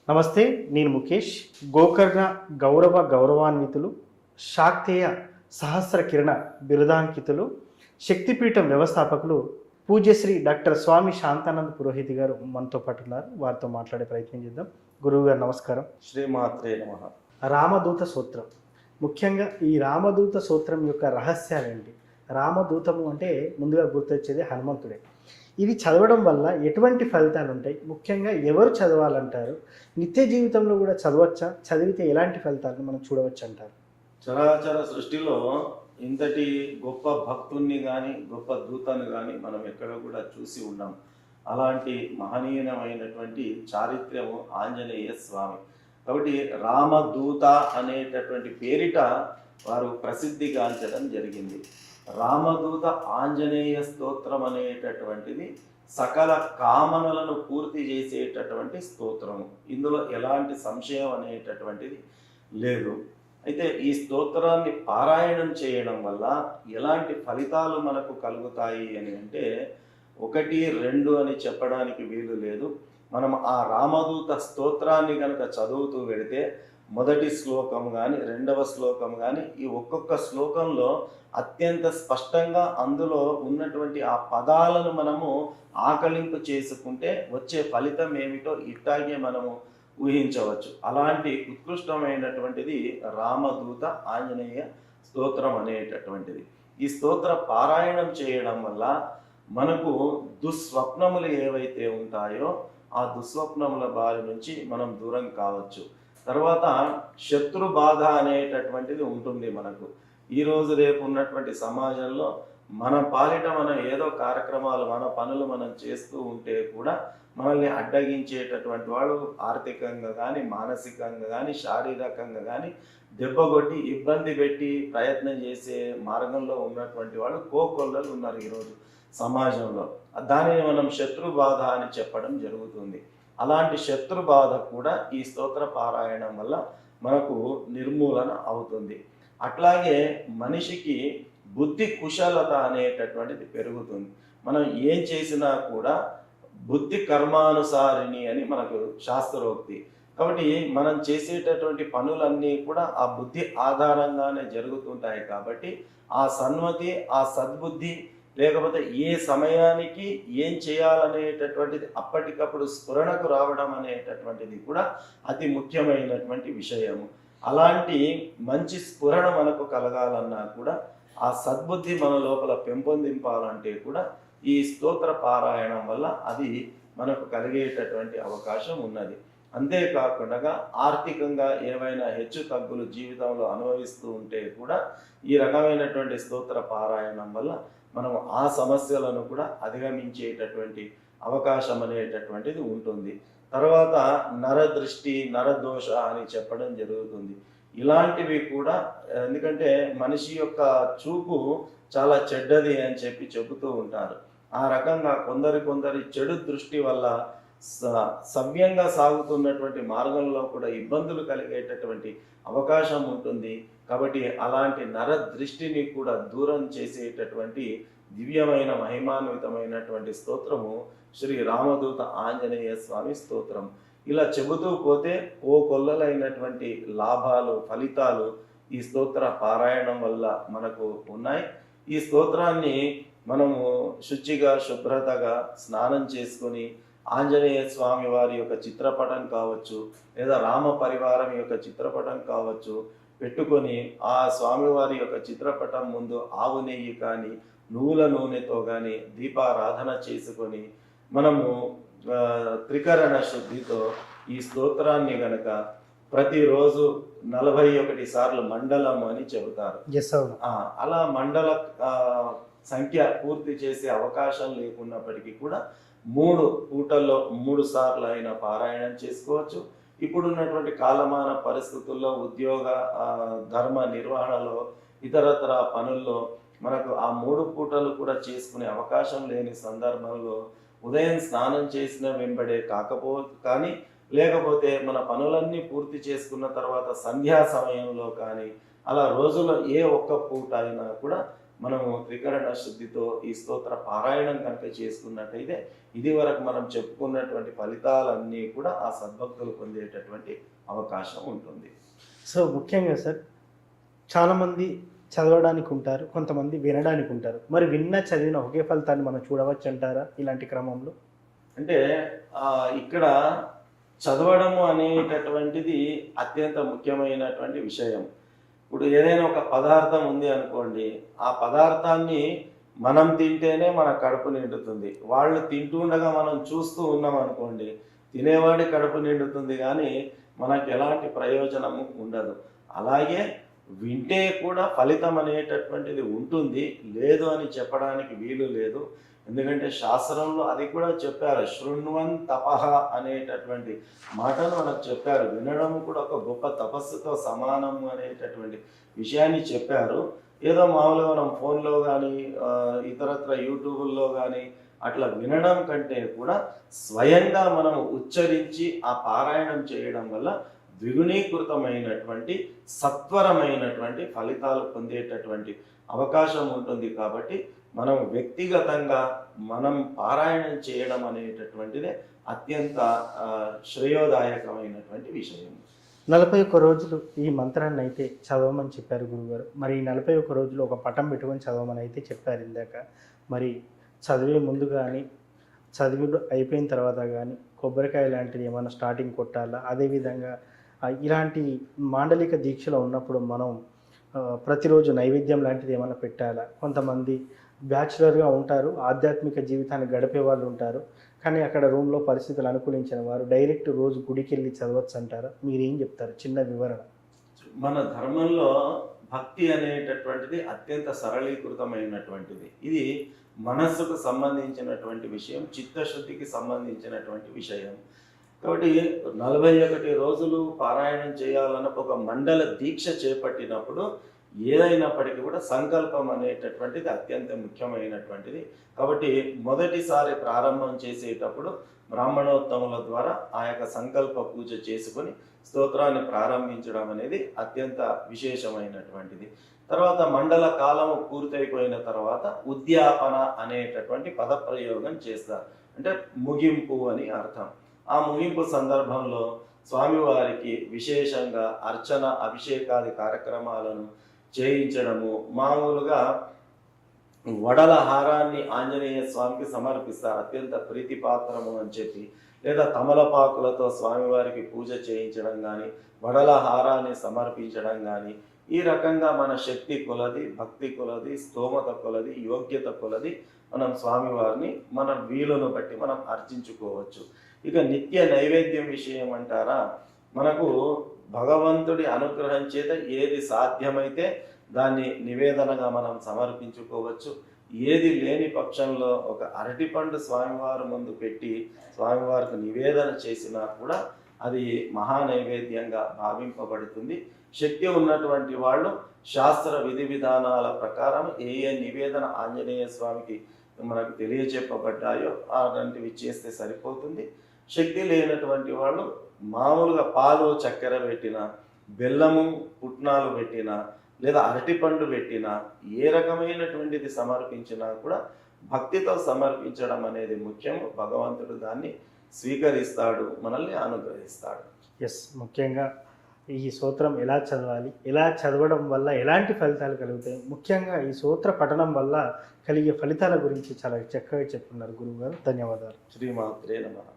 నమస్తే, నేను ముఖేష్. గోకర్ణ గౌరవాన్వితులు, శాక్తేయ సహస్ర కిరణ బిరుదాంకితులు, శక్తిపీఠం వ్యవస్థాపకులు పూజ్యశ్రీ డాక్టర్ స్వామి శాంతానంద పురోహితి గారు మనతో పాటు ఉన్నారు. వారితో మాట్లాడే ప్రయత్నం చేద్దాం. గురువు గారు నమస్కారం. శ్రీమాత్రే నమః. రామదూత సూత్రం, ముఖ్యంగా ఈ రామదూత సూత్రం యొక్క రహస్యాలేంటి? రామదూతము అంటే ముందుగా గుర్తొచ్చేది హనుమంతుడే. ఇది చదవడం వల్ల ఎటువంటి ఫలితాలు ఉంటాయి? ముఖ్యంగా ఎవరు చదవాలంటారు? నిత్య జీవితంలో కూడా చదవచ్చా? చదివితే ఎలాంటి ఫలితాలను మనం చూడవచ్చు అంటారు? చరాచర సృష్టిలో ఇంతటి గొప్ప భక్తుణ్ణి కానీ గొప్ప దూతను కానీ మనం ఎక్కడ కూడా చూసి ఉన్నాం. అలాంటి మహనీయమైనటువంటి చారిత్ర్యము ఆంజనేయ స్వామి. కాబట్టి రామదూత అనేటటువంటి పేరిట వారు ప్రసిద్ధిగాంచడం జరిగింది. రామదూత ఆంజనేయ స్తోత్రం అనేటటువంటిది సకల కామనలను పూర్తి చేసేటటువంటి స్తోత్రము. ఇందులో ఎలాంటి సంశయం అనేటటువంటిది లేదు. అయితే ఈ స్తోత్రాన్ని పారాయణం చేయడం వల్ల ఎలాంటి ఫలితాలు మనకు కలుగుతాయి అని అంటే 1, 2 అని చెప్పడానికి వీలు లేదు. మనం ఆ రామదూత స్తోత్రాన్ని కనుక చదువుతూ వెళితే మొదటి శ్లోకం కానీ 2వ శ్లోకం కానీ ఈ ఒక్కొక్క శ్లోకంలో అత్యంత స్పష్టంగా అందులో ఉన్నటువంటి ఆ పదాలను మనము ఆకలింపు చేసుకుంటే వచ్చే ఫలితం ఏమిటో ఇట్టాగే మనము ఊహించవచ్చు. అలాంటి ఉత్కృష్టమైనటువంటిది రామదూత ఆంజనేయ స్తోత్రం అనేటటువంటిది. ఈ స్తోత్ర పారాయణం చేయడం వల్ల మనకు దుస్వప్నములు ఏవైతే ఉంటాయో ఆ దుస్వప్నముల బారి నుంచి మనం దూరం కావచ్చు. తర్వాత శత్రు బాధ అనేటటువంటిది ఉంటుంది మనకు. ఈరోజు రేపు ఉన్నటువంటి సమాజంలో మన పాలిట మనం ఏదో కార్యక్రమాలు మన పనులు మనం చేస్తూ ఉంటే కూడా మనల్ని అడ్డగించేటటువంటి వాడు ఆర్థికంగా కానీ మానసికంగా కానీ శారీరకంగా కానీ దెబ్బగొట్టి ఇబ్బంది పెట్టి ప్రయత్నం చేసే మార్గంలో ఉన్నటువంటి వాడు కోకొల్లలు ఉన్నారు ఈరోజు సమాజంలో. దానిని మనం శత్రు బాధ అని చెప్పడం జరుగుతుంది. అలాంటి శత్రు బాధ కూడా ఈ స్తోత్ర పారాయణం వల్ల మనకు నిర్మూలన అవుతుంది. అట్లాగే మనిషికి బుద్ధి కుశలత అనేటటువంటిది పెరుగుతుంది. మనం ఏం చేసినా కూడా బుద్ధి కర్మానుసారిణి అని మనకు శాస్త్రోక్తి. కాబట్టి మనం చేసేటటువంటి పనులన్నీ కూడా ఆ బుద్ధి ఆధారంగానే జరుగుతుంటాయి. కాబట్టి ఆ సన్మతి, ఆ సద్బుద్ధి లేకపోతే ఏ సమయానికి ఏం చేయాలనేటటువంటిది అప్పటికప్పుడు స్ఫురణకు రావడం అనేటటువంటిది కూడా అతి ముఖ్యమైనటువంటి విషయము. అలాంటి మంచి స్ఫురణ మనకు కలగాలన్నా కూడా ఆ సద్బుద్ధి మన లోపల పెంపొందింపాలంటే కూడా ఈ స్తోత్ర పారాయణం వల్ల అది మనకు కలిగేటటువంటి అవకాశం ఉన్నది. అంతేకాకుండా ఆర్థికంగా ఏవైనా హెచ్చు తగ్గులు జీవితంలో అనుభవిస్తూ ఉంటే కూడా ఈ రకమైనటువంటి స్తోత్ర పారాయణం వల్ల మనం ఆ సమస్యలను కూడా అధిగమించేటటువంటి అవకాశం అనేటటువంటిది ఉంటుంది. తర్వాత నరదృష్టి, నరదోష అని చెప్పడం జరుగుతుంది. ఇలాంటివి కూడా, ఎందుకంటే మనిషి యొక్క చూపు చాలా చెడ్డది అని చెబుతూ ఉంటారు. ఆ రకంగా కొందరి చెడు దృష్టి వల్ల సవ్యంగా సాగుతున్నటువంటి మార్గంలో కూడా ఇబ్బందులు కలిగేటటువంటి అవకాశం ఉంటుంది. కాబట్టి అలాంటి నర దృష్టిని కూడా దూరం చేసేటటువంటి దివ్యమైన మహిమాన్వితమైనటువంటి స్తోత్రము శ్రీ రామదూత ఆంజనేయ స్వామి స్తోత్రం. ఇలా చెబుతూ పోతే కొల్లలైనటువంటి లాభాలు, ఫలితాలు ఈ స్తోత్ర పారాయణం వల్ల మనకు ఉన్నాయి. ఈ స్తోత్రాన్ని మనము శుచిగా, శుభ్రతగా స్నానం చేసుకొని ఆంజనేయ స్వామి వారి యొక్క చిత్రపటం కావచ్చు, లేదా రామ పరివారం యొక్క చిత్రపటం కావచ్చు పెట్టుకొని ఆ స్వామివారి యొక్క చిత్రపటం ముందు ఆవు నెయ్యి కానీ నువ్వుల నూనెతో కానీ దీపారాధన చేసుకొని మనము త్రికరణ శుద్ధితో ఈ స్తోత్రాన్ని గనక ప్రతిరోజు 41 సార్లు మండలం అని చెబుతారు. అలా మండల సంఖ్య పూర్తి చేసే అవకాశం లేకున్నప్పటికీ కూడా 3 పూటల్లో 3 సార్లు అయినా పారాయణం చేసుకోవచ్చు. ఇప్పుడున్నటువంటి కాలమాన పరిస్థితుల్లో ఉద్యోగ ధర్మ నిర్వహణలో ఇతరత్ర పనుల్లో మనకు ఆ 3 పూటలు కూడా చేసుకునే అవకాశం లేని సందర్భంలో ఉదయం స్నానం చేసిన వెంబడే కానీ లేకపోతే మన పనులన్నీ పూర్తి చేసుకున్న తర్వాత సంధ్యా సమయంలో కానీ అలా రోజులో ఏ ఒక్క పూట అయినా కూడా మనము త్రికరణ శుద్ధితో ఈ స్తోత్ర పారాయణం కనుక చేసుకున్నట్టయితే ఇది వరకు మనం చెప్పుకున్నటువంటి ఫలితాలన్నీ కూడా ఆ సద్భక్తులు పొందేటటువంటి అవకాశం ఉంటుంది. సో ముఖ్యంగా సార్ చాలామంది చదవడానికి ఉంటారు, కొంతమంది వినడానికి ఉంటారు. మరి చదివిన ఒకే ఫలితాన్ని మనం చూడవచ్చు అంటారా ఇలాంటి క్రమంలో? అంటే ఇక్కడ చదవడము అనేటటువంటిది అత్యంత ముఖ్యమైనటువంటి విషయం. ఇప్పుడు ఏదైనా ఒక పదార్థం ఉంది అనుకోండి, ఆ పదార్థాన్ని మనం తింటేనే మన కడుపు నిండుతుంది. వాళ్ళు తింటుండగా మనం చూస్తూ ఉన్నాం అనుకోండి, తినేవాడి కడుపు నిండుతుంది కానీ మనకు ఎలాంటి ప్రయోజనము ఉండదు. అలాగే వింటే కూడా ఫలితం అనేటటువంటిది ఉంటుంది, లేదు అని చెప్పడానికి వీలు లేదు. ఎందుకంటే శాస్త్రంలో అది కూడా చెప్పారు, శృణ్వన్ తపః అనేటటువంటి మాటను మనకు చెప్పారు. వినడం కూడా ఒక గొప్ప తపస్సుతో సమానము అనేటటువంటి విషయాన్ని చెప్పారు. ఏదో మామూలుగా మనం ఫోన్లో కానీ ఇతరత్ర యూట్యూబుల్లో కానీ అట్లా వినడం కంటే కూడా స్వయంగా మనం ఉచ్చరించి ఆ పారాయణం చేయడం వల్ల ద్విగుణీకృతమైనటువంటి సత్వరమైనటువంటి ఫలితాలు పొందేటటువంటి అవకాశం ఉంటుంది. కాబట్టి మనం వ్యక్తిగతంగా మనం పారాయణం చేయడం అనేటటువంటిదే అత్యంత శ్రేయోదాయకమైనటువంటి విషయం. 41 రోజులు ఈ మంత్రాన్ని అయితే చదవమని చెప్పారు గురుగారు. మరి ఈ 41 రోజులు ఒక పటం పెట్టుకొని చదవమని అయితే చెప్పారు ఇందాక. మరి చదివే ముందు కానీ చదివి అయిపోయిన తర్వాత కానీ కొబ్బరికాయ లాంటిది ఏమైనా స్టార్టింగ్ కొట్టాలా? అదేవిధంగా ఇలాంటి మాండలిక దీక్షలో ఉన్నప్పుడు మనం ప్రతిరోజు నైవేద్యం లాంటిది ఏమైనా పెట్టాలా? కొంతమంది బ్యాచులర్గా ఉంటారు, ఆధ్యాత్మిక జీవితాన్ని గడిపే వాళ్ళు ఉంటారు, కానీ అక్కడ రూమ్లో పరిస్థితులు అనుకూలించిన వారు డైరెక్ట్ రోజు గుడికి వెళ్ళి చదవచ్చు అంటారా? మీరేం చెప్తారు? చిన్న వివరణ. మన ధర్మంలో భక్తి అనేటటువంటిది అత్యంత సరళీకృతమైనటువంటిది. ఇది మనస్సుకు సంబంధించినటువంటి విషయం, చిత్తశుద్ధికి సంబంధించినటువంటి విషయం. కాబట్టి 41 రోజులు పారాయణం చేయాలన్న ఒక మండల దీక్ష చేపట్టినప్పుడు ఏదైనప్పటికీ కూడా సంకల్పం అనేటటువంటిది అత్యంత ముఖ్యమైనటువంటిది. కాబట్టి మొదటిసారి ప్రారంభం చేసేటప్పుడు బ్రాహ్మణోత్తముల ద్వారా ఆ యొక్క సంకల్ప పూజ చేసుకొని స్తోత్రాన్ని ప్రారంభించడం అనేది అత్యంత విశేషమైనటువంటిది. తర్వాత మండల కాలము పూర్తయిపోయిన తర్వాత ఉద్యాపన అనేటటువంటి పదప్రయోగం చేస్తారు. అంటే ముగింపు అని అర్థం. ఆ ముగింపు సందర్భంలో స్వామివారికి విశేషంగా అర్చన అభిషేకాది కార్యక్రమాలను చేయించడము, మామూలుగా వడల హారాన్ని ఆంజనేయ స్వామికి సమర్పిస్తారు, అత్యంత ప్రీతిపాత్రము అని చెప్పి. లేదా తమలపాకులతో స్వామివారికి పూజ చేయించడం కానీ, వడల హారాన్ని సమర్పించడం కానీ, ఈ రకంగా మన శక్తి కొలది, భక్తి కొలది, స్తోమత కొలది, యోగ్యత కొలది మనం స్వామివారిని మన వీలును బట్టి మనం అర్చించుకోవచ్చు. ఇక నిత్య నైవేద్యం విషయం అంటారా, మనకు భగవంతుడి అనుగ్రహం చేత ఏది సాధ్యమైతే దాన్ని నివేదనగా మనం సమర్పించుకోవచ్చు. ఏది లేని పక్షంలో ఒక అరటిపండు స్వామివారి ముందు పెట్టి స్వామివారికి నివేదన చేసినా కూడా అది మహానైవేద్యంగా భావింపబడుతుంది. శక్తి ఉన్నటువంటి వాళ్ళు శాస్త్ర విధి విధానాల ప్రకారం ఏ ఏ నివేదన ఆంజనేయ స్వామికి మనకు తెలియచెప్పబడ్డాయో అలాంటివి చేస్తే సరిపోతుంది. శక్తి లేనటువంటి వాళ్ళు మామూలుగా పాలు చక్కెర పెట్టిన, బెల్లము పుట్నాలు పెట్టిన, లేదా అరటిపండు పెట్టిన, ఏ రకమైనటువంటిది సమర్పించినా కూడా భక్తితో సమర్పించడం అనేది ముఖ్యం. భగవంతుడు దాన్ని స్వీకరిస్తాడు, మనల్ని అనుగ్రహిస్తాడు. ఎస్, ముఖ్యంగా ఈ స్తోత్రం ఎలా చదవాలి, ఎలా చదవడం వల్ల ఎలాంటి ఫలితాలు కలుగుతాయి, ముఖ్యంగా ఈ స్తోత్ర పఠనం వల్ల కలిగే ఫలితాల గురించి చాలా చక్కగా చెప్పుకున్నారు గురువుగారు. ధన్యవాదాలు. శ్రీమాత్రే నమః.